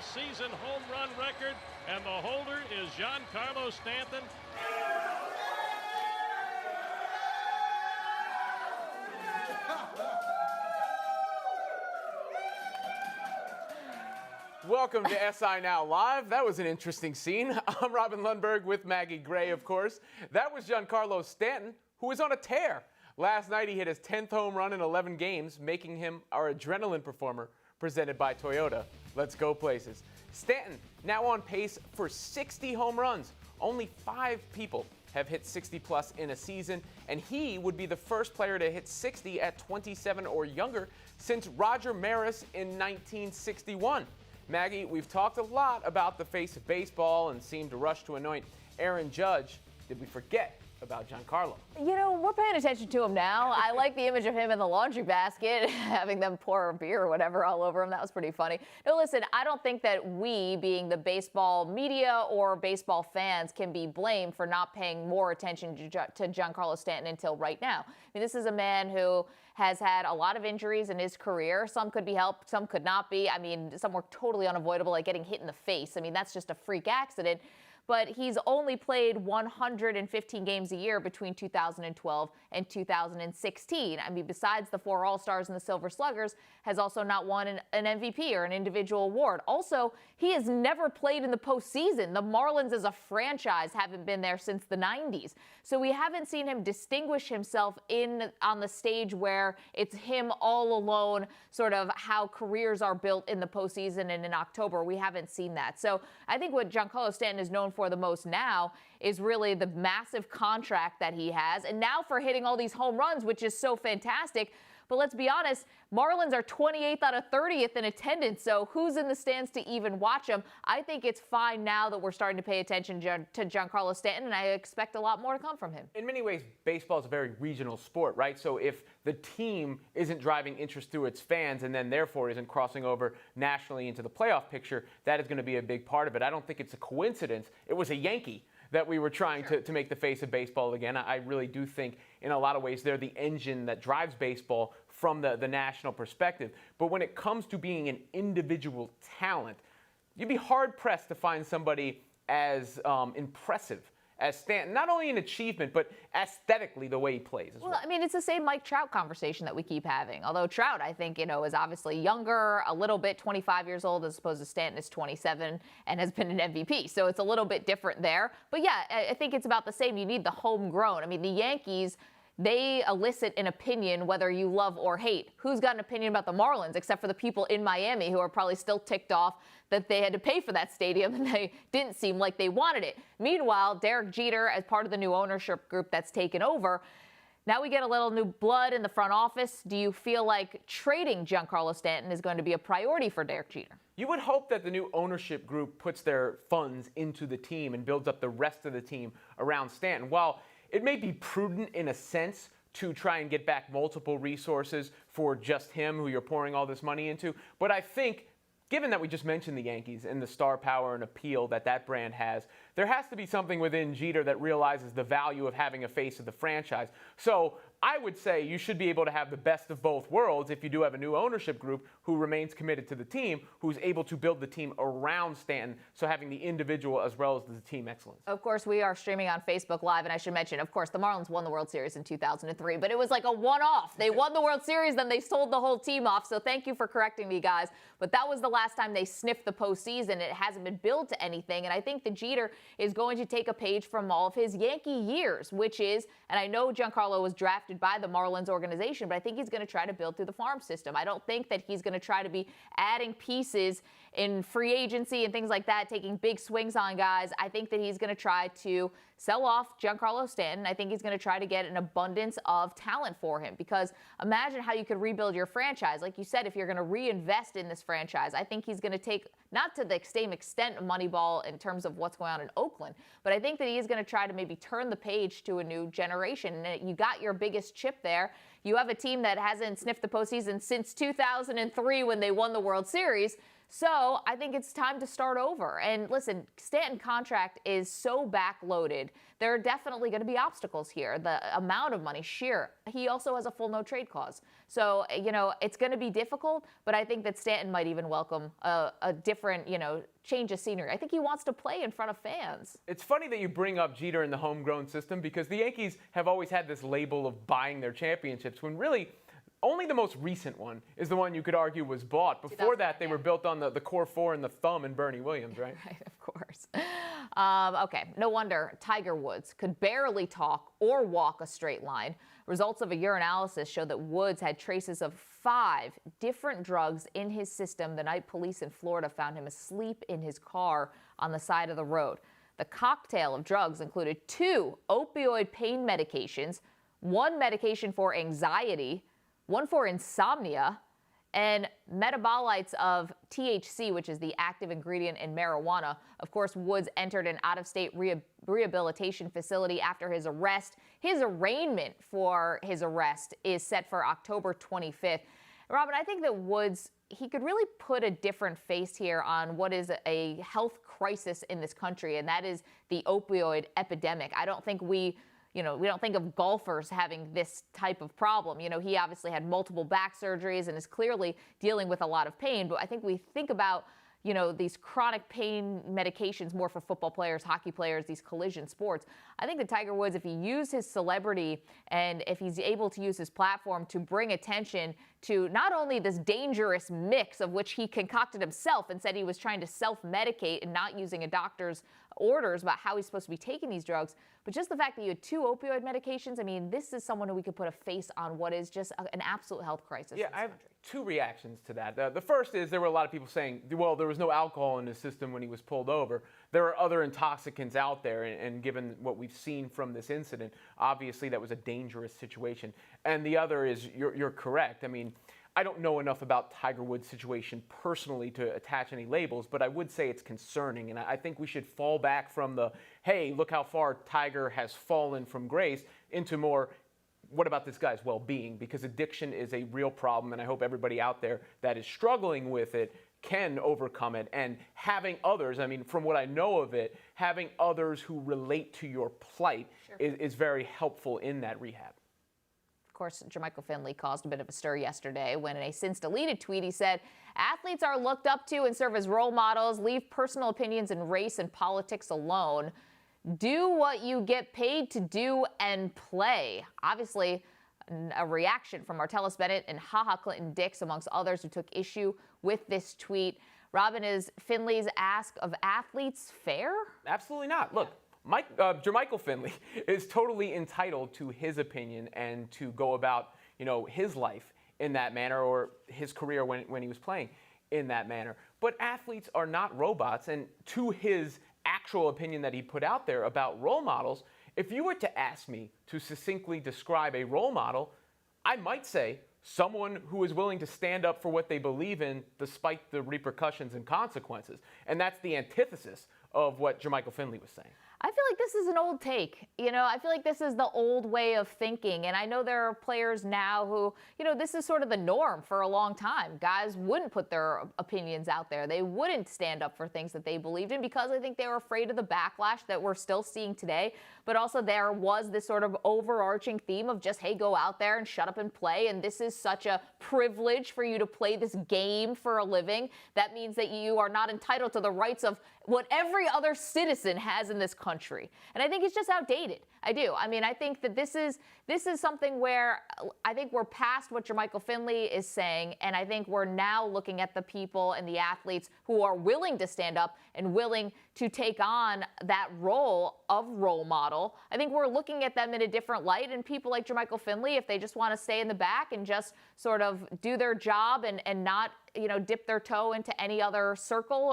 single-season home run record, and the holder is Giancarlo Stanton. Welcome to SI Now Live. That was an interesting scene. I'm Robin Lundberg with Maggie Gray, of course. That was Giancarlo Stanton, who is on a tear. Last night he hit his 10th home run in 11 games, making him our adrenaline performer, presented by Toyota. Let's go places. Stanton now on pace for 60 home runs. Only 5 people have hit 60 plus in a season, and he would be the first player to hit 60 at 27 or younger since Roger Maris in 1961. Maggie, we've talked a lot about the face of baseball and seemed to rush to anoint Aaron Judge. Did we forget about Giancarlo? You know, we're paying attention to him now. I like the image of him in the laundry basket, having them pour beer or whatever all over him. That was pretty funny. No, listen, I don't think that we, being the baseball media or baseball fans, can be blamed for not paying more attention to Giancarlo Stanton until right now. I mean, this is a man who has had a lot of injuries in his career. Some could be helped, some could not be. I mean, some were totally unavoidable, like getting hit in the face. I mean, that's just a freak accident. But he's only played 115 games a year between 2012 and 2016. I mean, besides the 4 All-Stars and the Silver Sluggers, has also not won an MVP or an individual award. Also, he has never played in the postseason. The Marlins as a franchise haven't been there since the 90s. So we haven't seen him distinguish himself on the stage where it's him all alone, sort of how careers are built in the postseason and in October. We haven't seen that. So I think what Giancarlo Stanton is known for the most now is really the massive contract that he has, and now for hitting all these home runs, which is so fantastic. But let's be honest, Marlins are 28th out of 30th in attendance, so who's in the stands to even watch them? I think it's fine now that we're starting to pay attention to Giancarlo Stanton, and I expect a lot more to come from him. In many ways, baseball is a very regional sport, right? So if the team isn't driving interest through its fans and then therefore isn't crossing over nationally into the playoff picture, that is going to be a big part of it. I don't think it's a coincidence. It was a Yankee that we were trying to make the face of baseball again. I really do think in a lot of ways they're the engine that drives baseball from the national perspective. But when it comes to being an individual talent, you'd be hard-pressed to find somebody as impressive as Stanton, not only in achievement, but aesthetically the way he plays as well. I mean, it's the same Mike Trout conversation that we keep having. Although Trout, I think, is obviously younger, a little bit, 25 years old, as opposed to Stanton is 27 and has been an MVP. So it's a little bit different there. But yeah, I think it's about the same. You need the homegrown. I mean, the Yankees, they elicit an opinion whether you love or hate. Who's got an opinion about the Marlins except for the people in Miami who are probably still ticked off that they had to pay for that stadium and they didn't seem like they wanted it. Meanwhile, Derek Jeter, as part of the new ownership group that's taken over, now we get a little new blood in the front office. Do you feel like trading Giancarlo Stanton is going to be a priority for Derek Jeter? You would hope that the new ownership group puts their funds into the team and builds up the rest of the team around Stanton. While it may be prudent in a sense to try and get back multiple resources for just him, who you're pouring all this money into, but I think, given that we just mentioned the Yankees and the star power and appeal that brand has, there has to be something within Jeter that realizes the value of having a face of the franchise. So I would say you should be able to have the best of both worlds if you do have a new ownership group who remains committed to the team, who's able to build the team around Stanton, so having the individual as well as the team excellence. Of course, we are streaming on Facebook Live, and I should mention, of course, the Marlins won the World Series in 2003, but it was like a one-off. They won the World Series, then they sold the whole team off, so thank you for correcting me, guys. But that was the last time they sniffed the postseason. It hasn't been billed to anything, and I think the Jeter is going to take a page from all of his Yankee years, which is, and I know Giancarlo was drafted by the Marlins organization, but I think he's going to try to build through the farm system. I don't think that he's going to try to be adding pieces in free agency and things like that, taking big swings on guys. I think that he's going to try to sell off Giancarlo Stanton. I think he's going to try to get an abundance of talent for him, because imagine how you could rebuild your franchise. Like you said, if you're going to reinvest in this franchise, I think he's going to take, not to the same extent of Moneyball in terms of what's going on in Oakland, but I think that he is going to try to maybe turn the page to a new generation. And you got your biggest chip there. You have a team that hasn't sniffed the postseason since 2003 when they won the World Series. So I think it's time to start over. And listen, Stanton contract is so backloaded. There are definitely going to be obstacles here. The amount of money, sheer. He also has a full no trade clause. So, it's going to be difficult, but I think that Stanton might even welcome a different, change of scenery. I think he wants to play in front of fans. It's funny that you bring up Jeter in the homegrown system because the Yankees have always had this label of buying their championships when really only the most recent one is the one you could argue was bought. Before that, they were built on the core four and the thumb and Bernie Williams, right? Right, of course. Okay, no wonder Tiger Woods could barely talk or walk a straight line. Results of a urinalysis show that Woods had traces of 5 different drugs in his system the night police in Florida found him asleep in his car on the side of the road. The cocktail of drugs included 2 opioid pain medications, 1 medication for anxiety, 1 for insomnia, and metabolites of THC, which is the active ingredient in marijuana. Of course, Woods entered an out-of-state rehabilitation facility after his arrest. His arraignment for his arrest is set for October 25th. Robin, I think that Woods, he could really put a different face here on what is a health crisis in this country, and that is the opioid epidemic. I don't think we don't think of golfers having this type of problem. He obviously had multiple back surgeries and is clearly dealing with a lot of pain. But I think we think about, these chronic pain medications more for football players, hockey players, these collision sports. I think that Tiger Woods, if he used his celebrity and if he's able to use his platform to bring attention to not only this dangerous mix of which he concocted himself and said he was trying to self-medicate and not using a doctor's orders about how he's supposed to be taking these drugs, but just the fact that you had 2 opioid medications, I mean, this is someone who we could put a face on what is just an absolute health crisis. Yeah, I have 2 reactions to that. The first is there were a lot of people saying, well, there was no alcohol in his system when he was pulled over. There are other intoxicants out there, and given what we've seen from this incident, obviously that was a dangerous situation. And the other is, you're correct. I mean, I don't know enough about Tiger Woods' situation personally to attach any labels, but I would say it's concerning. And I think we should fall back from the, hey, look how far Tiger has fallen from grace, into more, what about this guy's well-being? Because addiction is a real problem, and I hope everybody out there that is struggling with it can overcome it. And having others, I mean, from what I know of it, having others who relate to your plight is very helpful in that rehab. Of course, Jermichael Finley caused a bit of a stir yesterday when in a since-deleted tweet he said, athletes are looked up to and serve as role models. Leave personal opinions in race and politics alone. Do what you get paid to do and play. Obviously, a reaction from Martellus Bennett and HaHa Clinton Dix, amongst others, who took issue with this tweet. Robin, is Finley's ask of athletes fair? Absolutely not. Look. Jermichael Finley is totally entitled to his opinion and to go about, his life in that manner, or his career when he was playing in that manner. But athletes are not robots, and to his actual opinion that he put out there about role models, if you were to ask me to succinctly describe a role model, I might say someone who is willing to stand up for what they believe in despite the repercussions and consequences. And that's the antithesis of what Jermichael Finley was saying. I feel like this is an old take. I feel like this is the old way of thinking. And I know there are players now who, this is sort of the norm for a long time. Guys wouldn't put their opinions out there. They wouldn't stand up for things that they believed in because I think they were afraid of the backlash that we're still seeing today. But also there was this sort of overarching theme of just, hey, go out there and shut up and play. And this is such a privilege for you to play this game for a living. That means that you are not entitled to the rights of what every other citizen has in this country. And I think it's just outdated. I do. I mean, I think that this is something where I think we're past what Jermichael Finley is saying, and I think we're now looking at the people and the athletes who are willing to stand up and willing to take on that role of role model. I think we're looking at them in a different light, and people like Jermichael Finley, if they just want to stay in the back and just sort of do their job and not, dip their toe into any other circle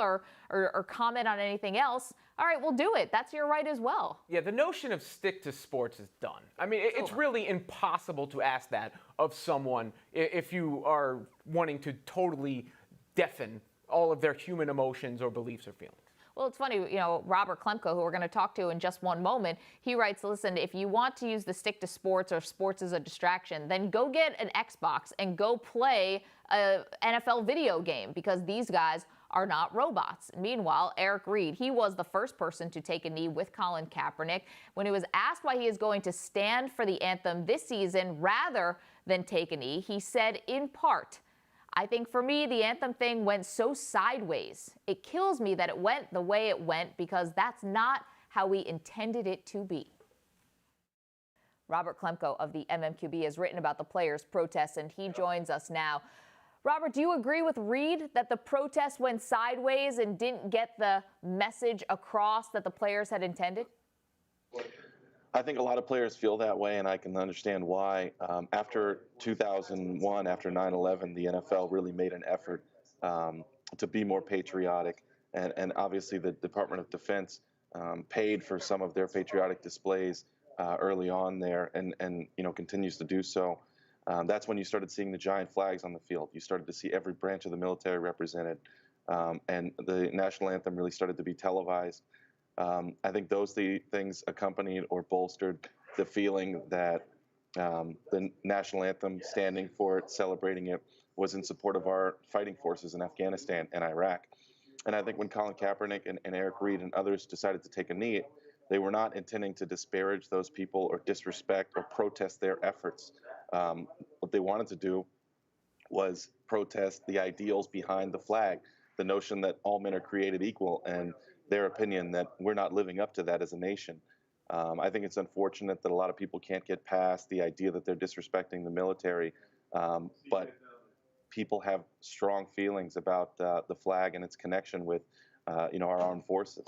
or comment on anything else, all right, we'll do it. That's your right as well. Yeah, the notion of stick to sports is done. I mean, it's really impossible to ask that of someone if you are wanting to totally deafen all of their human emotions or beliefs or feelings. Well, it's funny, Robert Klemko, who we're going to talk to in just one moment, he writes, listen, if you want to use the stick to sports or sports as a distraction, then go get an Xbox and go play an NFL video game, because these guys are not robots. Meanwhile, Eric Reid, he was the first person to take a knee with Colin Kaepernick. When he was asked why he is going to stand for the anthem this season rather than take a knee, he said, in part, "I think for me, the anthem thing went so sideways. It kills me that it went the way it went because that's not how we intended it to be." Robert Klemko of the MMQB has written about the players' protests, and he joins us now. Robert, do you agree with Reid that the protest went sideways and didn't get the message across that the players had intended? I think a lot of players feel that way, and I can understand why. After 2001, after 9/11, the NFL really made an effort to be more patriotic, and obviously the Department of Defense paid for some of their patriotic displays early on there, and continues to do so. That's when you started seeing the giant flags on the field. You started to see every branch of the military represented, and the national anthem really started to be televised. I think those things accompanied or bolstered the feeling that the national anthem, standing for it, celebrating it, was in support of our fighting forces in Afghanistan and Iraq. And I think when Colin Kaepernick and Eric Reid and others decided to take a knee, they were not intending to disparage those people or disrespect or protest their efforts. What they wanted to do was protest the ideals behind the flag, the notion that all men are created equal, and their opinion that we're not living up to that as a nation. I think it's unfortunate that a lot of people can't get past the idea that they're disrespecting the military, but people have strong feelings about the flag and its connection with our armed forces.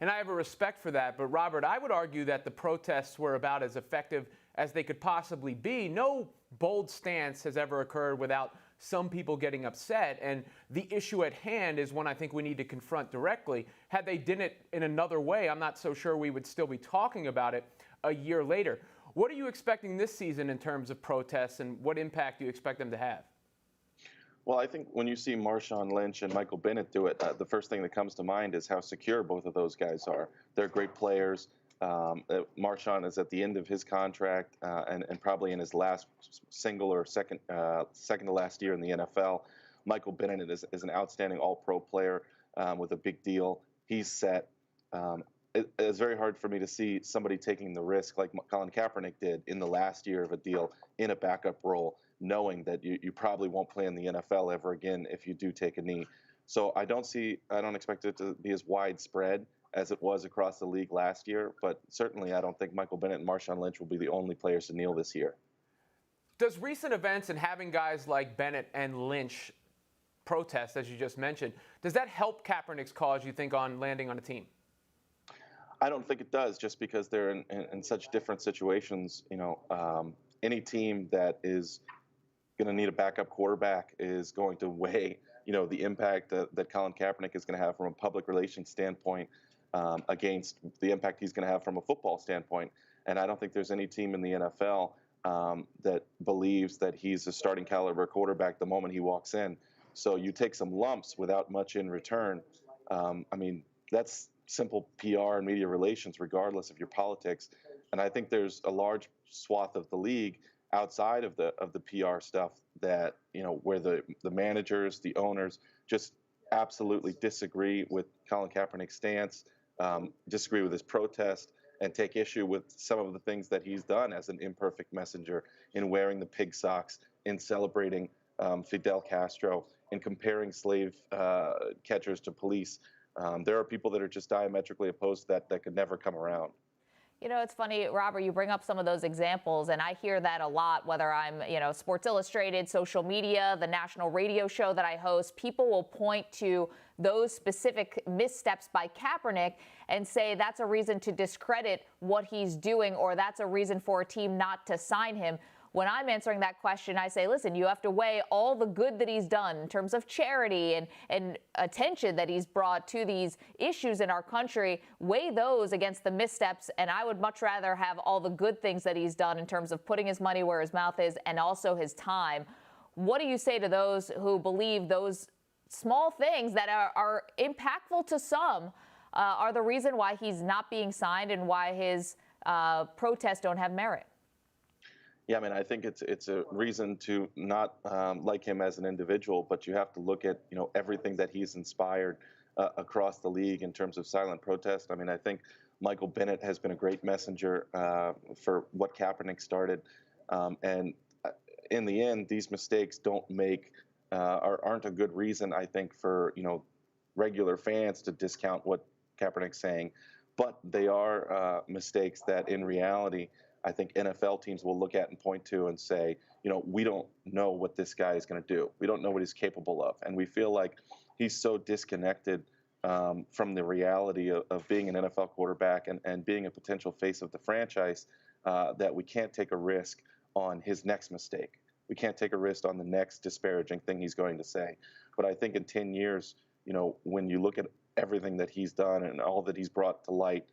And I have a respect for that. But Robert, I would argue that the protests were about as effective as they could possibly be. No bold stance has ever occurred without some people getting upset. And the issue at hand is one I think we need to confront directly. Had they done it in another way, I'm not so sure we would still be talking about it a year later. What are you expecting this season in terms of protests, and what impact do you expect them to have? Well, I think when you see Marshawn Lynch and Michael Bennett do it, the first thing that comes to mind is how secure both of those guys are. They're great players. Marshawn is at the end of his contract and probably in his last single or second to last year in the NFL. Michael Bennett is an outstanding all-pro player with a big deal. He's set. It's very hard for me to see somebody taking the risk like Colin Kaepernick did in the last year of a deal in a backup role, knowing that you probably won't play in the NFL ever again if you do take a knee. So I don't expect it to be as widespread as it was across the league last year, but certainly I don't think Michael Bennett and Marshawn Lynch will be the only players to kneel this year. Does recent events and having guys like Bennett and Lynch protest, as you just mentioned, does that help Kaepernick's cause, you think, on landing on a team? I don't think it does, just because they're in such different situations. Any team that is going to need a backup quarterback is going to weigh, the impact that Colin Kaepernick is going to have from a public relations standpoint against the impact he's going to have from a football standpoint. And I don't think there's any team in the NFL that believes that he's a starting caliber quarterback the moment he walks in. So you take some lumps without much in return. That's simple PR and media relations, regardless of your politics. And I think there's a large swath of the league outside of the PR stuff that, where the managers, the owners just absolutely disagree with Colin Kaepernick's stance, disagree with his protest, and take issue with some of the things that he's done as an imperfect messenger in wearing the pig socks, in celebrating Fidel Castro, in comparing slave catchers to police. There are people that are just diametrically opposed to that could never come around. It's funny, Robert, you bring up some of those examples, and I hear that a lot, whether I'm, Sports Illustrated, social media, the national radio show that I host. People will point to those specific missteps by Kaepernick and say that's a reason to discredit what he's doing, or that's a reason for a team not to sign him. When I'm answering that question, I say, listen, you have to weigh all the good that he's done in terms of charity and attention that he's brought to these issues in our country, weigh those against the missteps, and I would much rather have all the good things that he's done in terms of putting his money where his mouth is and also his time. What do you say to those who believe those small things that are impactful to some are the reason why he's not being signed and why his protests don't have merit? Yeah, I mean, I think it's a reason to not like him as an individual, but you have to look at everything that he's inspired across the league in terms of silent protest. I mean, I think Michael Bennett has been a great messenger for what Kaepernick started, and in the end, these mistakes don't make aren't a good reason, I think, for regular fans to discount what Kaepernick's saying, but they are mistakes that in reality, I think NFL teams will look at and point to and say, we don't know what this guy is going to do. We don't know what he's capable of. And we feel like he's so disconnected from the reality of being an NFL quarterback and being a potential face of the franchise that we can't take a risk on his next mistake. We can't take a risk on the next disparaging thing he's going to say. But I think in 10 years, when you look at everything that he's done and all that he's brought to light,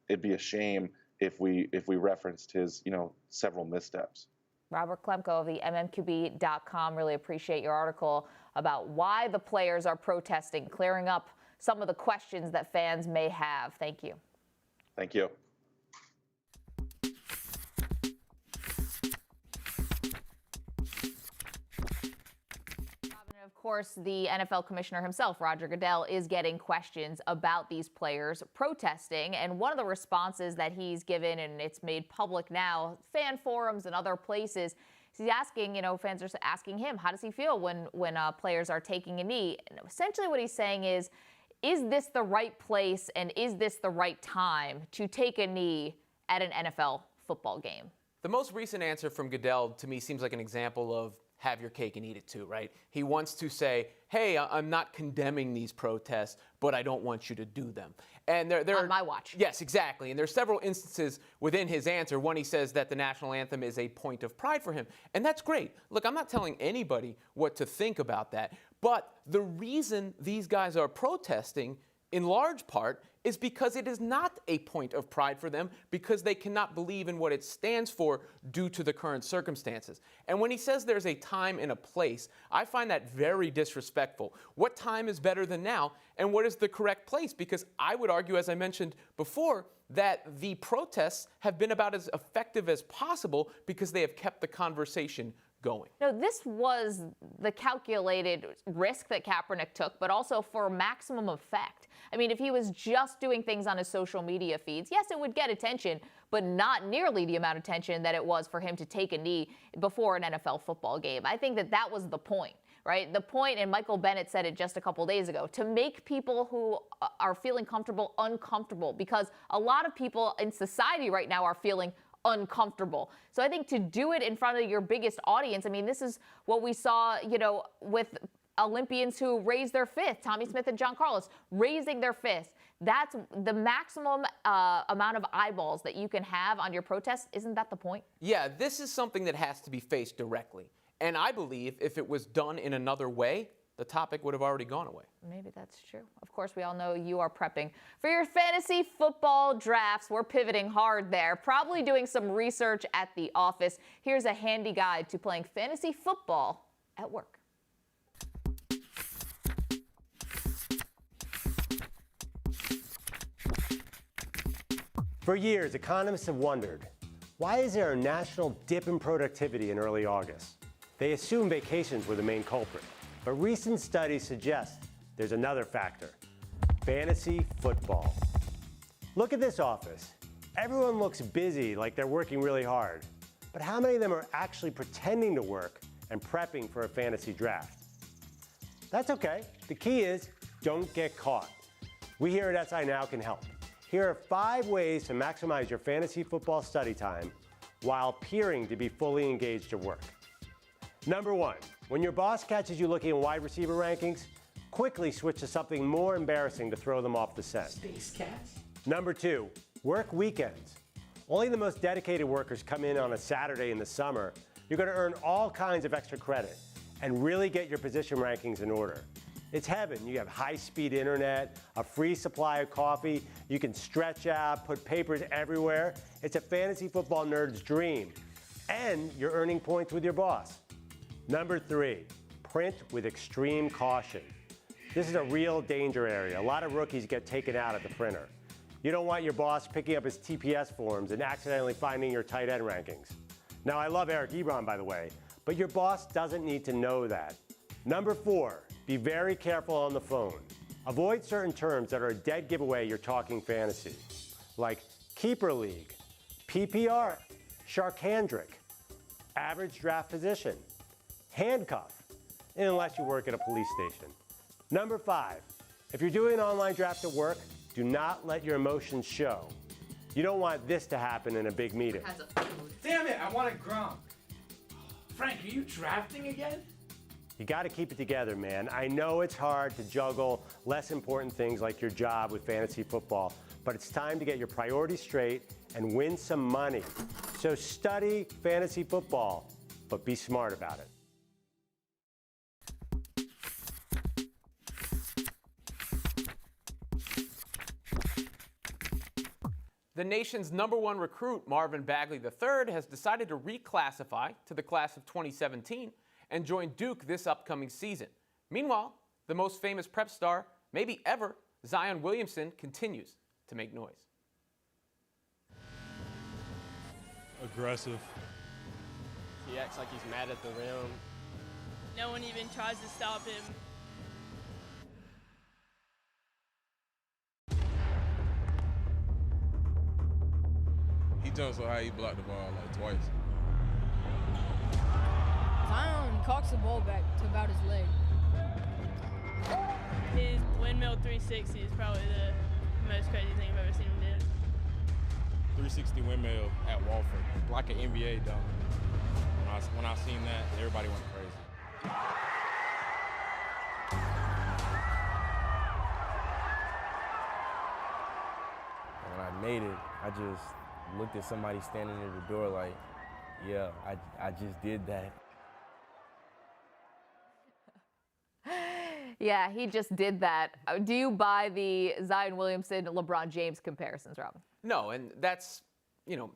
it'd be a shame if we referenced his several missteps. Robert Klemko of the mmqb.com. Really appreciate your article about why the players are protesting, clearing up some of the questions that fans may have. Thank you. Thank you. Of course, the NFL commissioner himself, Roger Goodell, is getting questions about these players protesting. And one of the responses that he's given, and it's made public now, fan forums and other places, he's asking, fans are asking him, how does he feel when players are taking a knee? And essentially what he's saying is this the right place and is this the right time to take a knee at an NFL football game? The most recent answer from Goodell to me seems like an example of have your cake and eat it too, right? He wants to say, hey, I'm not condemning these protests, but I don't want you to do them. And they're on my watch. Yes, exactly. And there's several instances within his answer. One, he says that the national anthem is a point of pride for him. And that's great. Look, I'm not telling anybody what to think about that. But the reason these guys are protesting, in large part, is because it is not a point of pride for them because they cannot believe in what it stands for due to the current circumstances. And when he says there's a time and a place, I find that very disrespectful. What time is better than now, and what is the correct place? Because I would argue, as I mentioned before, that the protests have been about as effective as possible because they have kept the conversation going. No, this was the calculated risk that Kaepernick took, but also for maximum effect. I mean, if he was just doing things on his social media feeds, yes, it would get attention, but not nearly the amount of attention that it was for him to take a knee before an NFL football game. I think that was the point, right? The point, and Michael Bennett said it just a couple days ago, to make people who are feeling comfortable uncomfortable, because a lot of people in society right now are feeling uncomfortable. So I think to do it in front of your biggest audience, I mean, this is what we saw, with Olympians who raised their fist, Tommy Smith and John Carlos raising their fist. That's the maximum amount of eyeballs that you can have on your protest. Isn't that the point? Yeah, this is something that has to be faced directly. And I believe if it was done in another way, the topic would have already gone away. Maybe that's true. Of course, we all know you are prepping for your fantasy football drafts. We're pivoting hard there, probably doing some research at the office. Here's a handy guide to playing fantasy football at work. For years, economists have wondered, why is there a national dip in productivity in early August? They assume vacations were the main culprit. But recent studies suggest there's another factor: fantasy football. Look at this office. Everyone looks busy, like they're working really hard. But how many of them are actually pretending to work and prepping for a fantasy draft? That's okay. The key is don't get caught. We here at SI Now can help. Here are 5 ways to maximize your fantasy football study time while appearing to be fully engaged at work. Number 1, when your boss catches you looking at wide receiver rankings, quickly switch to something more embarrassing to throw them off the scent. Space Cats. Number 2, work weekends. Only the most dedicated workers come in on a Saturday in the summer. You're going to earn all kinds of extra credit and really get your position rankings in order. It's heaven. You have high-speed internet, a free supply of coffee, you can stretch out, put papers everywhere. It's a fantasy football nerd's dream. And you're earning points with your boss. Number 3, print with extreme caution. This is a real danger area. A lot of rookies get taken out at the printer. You don't want your boss picking up his TPS forms and accidentally finding your tight end rankings. Now, I love Eric Reid, by the way, but your boss doesn't need to know that. Number 4, be very careful on the phone. Avoid certain terms that are a dead giveaway you're talking fantasy, like keeper league, PPR, sharkhandrick, average draft position, handcuff, unless you work at a police station. Number 5, if you're doing an online draft at work, do not let your emotions show. You don't want this to happen in a big meeting. Damn it, I wanted Gronk. Frank, are you drafting again? You got to keep it together, man. I know it's hard to juggle less important things like your job with fantasy football, but it's time to get your priorities straight and win some money. So study fantasy football, but be smart about it. The nation's #1 recruit, Marvin Bagley III, has decided to reclassify to the class of 2017 and join Duke this upcoming season. Meanwhile, the most famous prep star, maybe ever, Zion Williamson, continues to make noise. Aggressive. He acts like he's mad at the rim. No one even tries to stop him. He jumps so high he blocked the ball like twice. Zion cocks the ball back to about his leg. His windmill 360 is probably the most crazy thing I've ever seen him do. 360 windmill at Walford, like an NBA dunk. When I seen that, everybody went crazy. When I made it, I just looked at somebody standing at the door like, yeah, I just did that. Yeah, he just did that. Do you buy the Zion Williamson, LeBron James comparisons, Robin? No, and that's,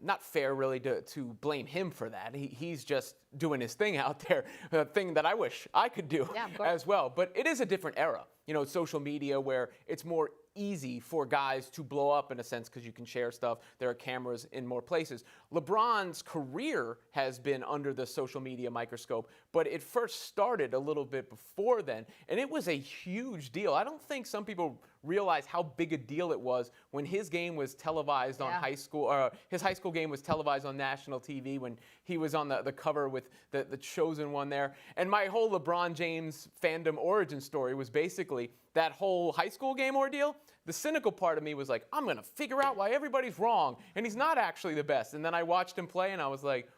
not fair really to blame him for that. He's just doing his thing out there, a thing that I wish I could do as well. But it is a different era, social media where it's more easy for guys to blow up in a sense because you can share stuff. There are cameras in more places. LeBron's career has been under the social media microscope, but it first started a little bit before then, and it was a huge deal. I don't think some people realize how big a deal it was when his game was televised on high school, or his high school game was televised on national TV when he was on the cover with the chosen one there. And my whole LeBron James fandom origin story was basically that whole high school game ordeal. The cynical part of me was like, I'm going to figure out why everybody's wrong, and he's not actually the best. And then I watched him play, and I was like,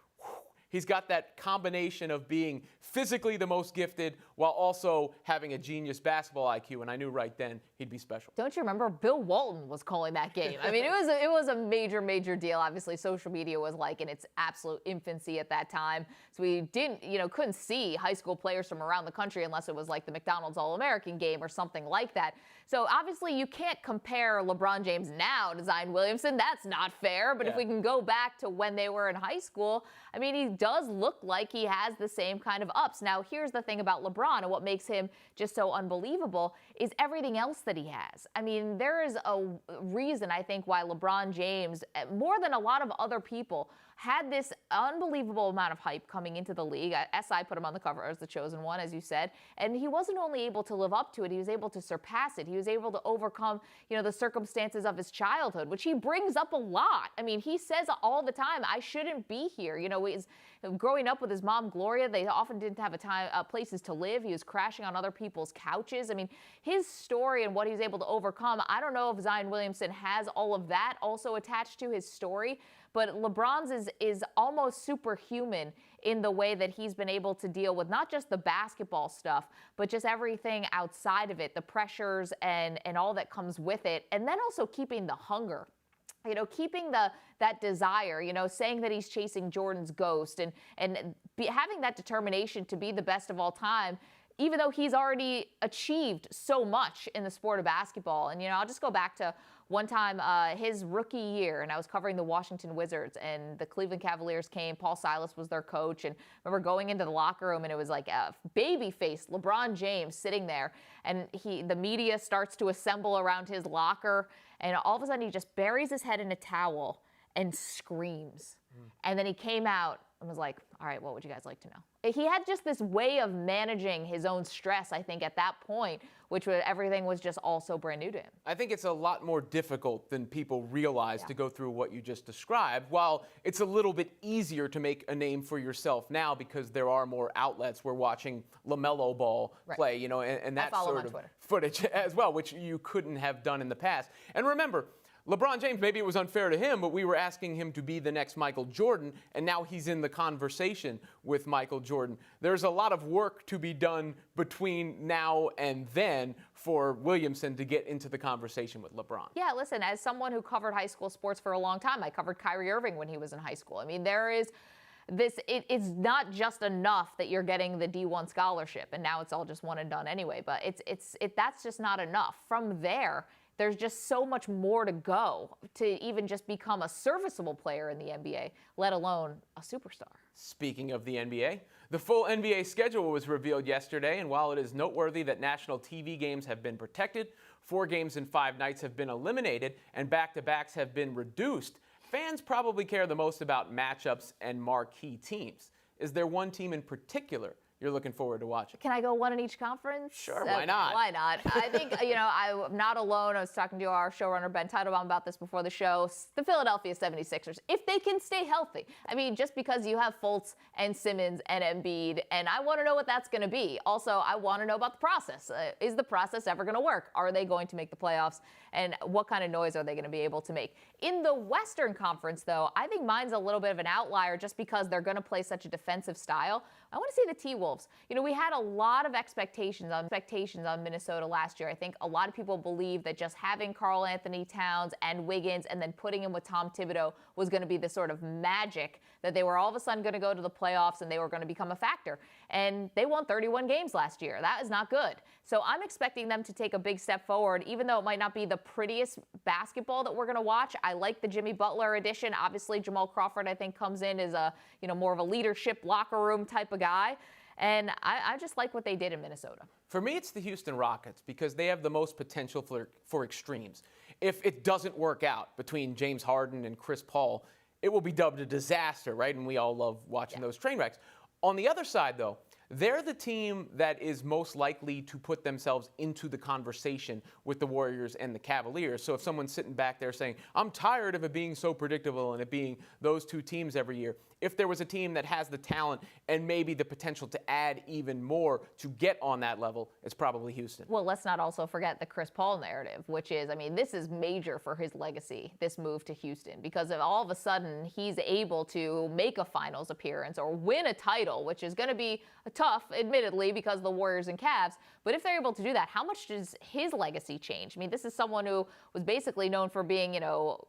he's got that combination of being physically the most gifted while also having a genius basketball IQ, and I knew right then he'd be special. Don't you remember Bill Walton was calling that game? I mean, it was a major deal. Obviously, social media was like in its absolute infancy at that time. So we couldn't see high school players from around the country unless it was like the McDonald's All-American game or something like that. So obviously you can't compare LeBron James now to Zion Williamson. That's not fair. But if we can go back to when they were in high school, I mean, he does look like he has the same kind of ups. Now, here's the thing about LeBron and what makes him just so unbelievable is everything else that he has. I mean, there is a reason, I think, why LeBron James, more than a lot of other people, had this unbelievable amount of hype coming into the league. SI put him on the cover as the chosen one, as you said, and he wasn't only able to live up to it, he was able to surpass it. He was able to overcome, the circumstances of his childhood, which he brings up a lot. I mean, he says all the time, I shouldn't be here. He's growing up with his mom, Gloria, they often didn't have places to live. He was crashing on other people's couches. I mean, his story and what he's able to overcome, I don't know if Zion Williamson has all of that also attached to his story, but LeBron's is almost superhuman in the way that he's been able to deal with not just the basketball stuff, but just everything outside of it, the pressures and all that comes with it, and then also keeping the hunger. Keeping that desire, saying that he's chasing Jordan's ghost and having that determination to be the best of all time, even though he's already achieved so much in the sport of basketball. And, I'll just go back to one time, his rookie year, and I was covering the Washington Wizards, and the Cleveland Cavaliers came. Paul Silas was their coach, and I remember going into the locker room, and it was like a baby-faced LeBron James sitting there, and the media starts to assemble around his locker, and all of a sudden he just buries his head in a towel and screams. And then he came out and was like, all right, what would you guys like to know? He had just this way of managing his own stress, I think, at that point, which was, everything was just all so brand new to him. I think it's a lot more difficult than people realize to go through what you just described. While it's a little bit easier to make a name for yourself now because there are more outlets. We're watching LaMelo Ball play, you know, and that sort of footage as well, which you couldn't have done in the past. And remember, LeBron James, maybe it was unfair to him, but we were asking him to be the next Michael Jordan, and now he's in the conversation with Michael Jordan. There's a lot of work to be done between now and then for Williamson to get into the conversation with LeBron. Yeah, listen, as someone who covered high school sports for a long time, I covered Kyrie Irving when he was in high school. I mean, there is this, it's not just enough that you're getting the D1 scholarship, and now it's all just one and done anyway, but that's just not enough. From there, there's just so much more to go to even just become a serviceable player in the NBA, let alone a superstar. Speaking of the NBA, the full NBA schedule was revealed yesterday, and while it is noteworthy that national TV games have been protected, 4 games in 5 nights have been eliminated, and back-to-backs have been reduced, fans probably care the most about matchups and marquee teams. Is there one team in particular you're looking forward to watching? Can I go one in each conference? Sure, why not? Why not? I think, you know, I'm not alone. I was talking to our showrunner, Ben Teitelbaum, about this before the show. The Philadelphia 76ers, if they can stay healthy. I mean, just because you have Fultz and Simmons and Embiid, and I want to know what that's going to be. Also, I want to know about the process. Is the process ever going to work? Are they going to make the playoffs? And what kind of noise are they going to be able to make? In the Western Conference, though, I think mine's a little bit of an outlier just because they're going to play such a defensive style. I want to see the T-Wolves. You know, we had a lot of expectations on Minnesota last year. I think a lot of people believe that just having Karl Anthony Towns and Wiggins and then putting him with Tom Thibodeau was going to be the sort of magic that they were all of a sudden going to go to the playoffs and they were going to become a factor. And they won 31 games last year. That is not good. So I'm expecting them to take a big step forward, even though it might not be the prettiest basketball that we're going to watch. I like the Jimmy Butler addition. Obviously, Jamal Crawford, I think, comes in as a, you know, more of a leadership locker room type of guy. And I just like what they did in Minnesota. For me, it's the Houston Rockets because they have the most potential for extremes. If it doesn't work out between James Harden and Chris Paul, it will be dubbed a disaster, right? And we all love watching those train wrecks. On the other side, though, they're the team that is most likely to put themselves into the conversation with the Warriors and the Cavaliers. So if someone's sitting back there saying, I'm tired of it being so predictable and it being those two teams every year, if there was a team that has the talent and maybe the potential to add even more to get on that level, it's probably Houston. Well, let's not also forget the Chris Paul narrative, which is, I mean, this is major for his legacy, this move to Houston, because if all of a sudden he's able to make a finals appearance or win a title, which is going to be tough, admittedly, because of the Warriors and Cavs, but if they're able to do that, how much does his legacy change? I mean, this is someone who was basically known for being, you know,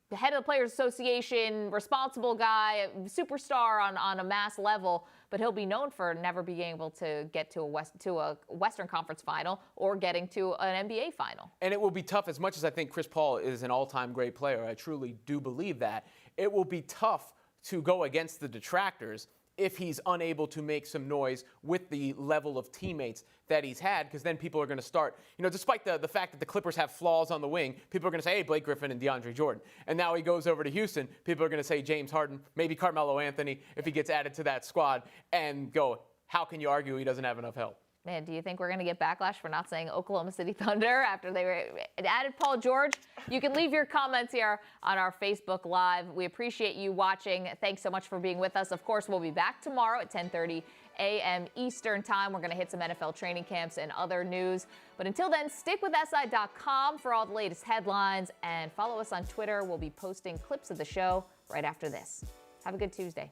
the head of the Players Association, responsible guy, superstar on a mass level, but he'll be known for never being able to get to a Western Conference final or getting to an NBA final. And it will be tough, as much as I think Chris Paul is an all-time great player, I truly do believe that, it will be tough to go against the detractors if he's unable to make some noise with the level of teammates that he's had, because then people are going to start, you know, despite the fact that the Clippers have flaws on the wing, people are going to say, hey, Blake Griffin and DeAndre Jordan. And now he goes over to Houston, people are going to say James Harden, maybe Carmelo Anthony, if he gets added to that squad, and go, how can you argue he doesn't have enough help? Man, do you think we're going to get backlash for not saying Oklahoma City Thunder after they added Paul George? You can leave your comments here on our Facebook Live. We appreciate you watching. Thanks so much for being with us. Of course, we'll be back tomorrow at 10:30 a.m. Eastern Time. We're going to hit some NFL training camps and other news. But until then, stick with SI.com for all the latest headlines and follow us on Twitter. We'll be posting clips of the show right after this. Have a good Tuesday.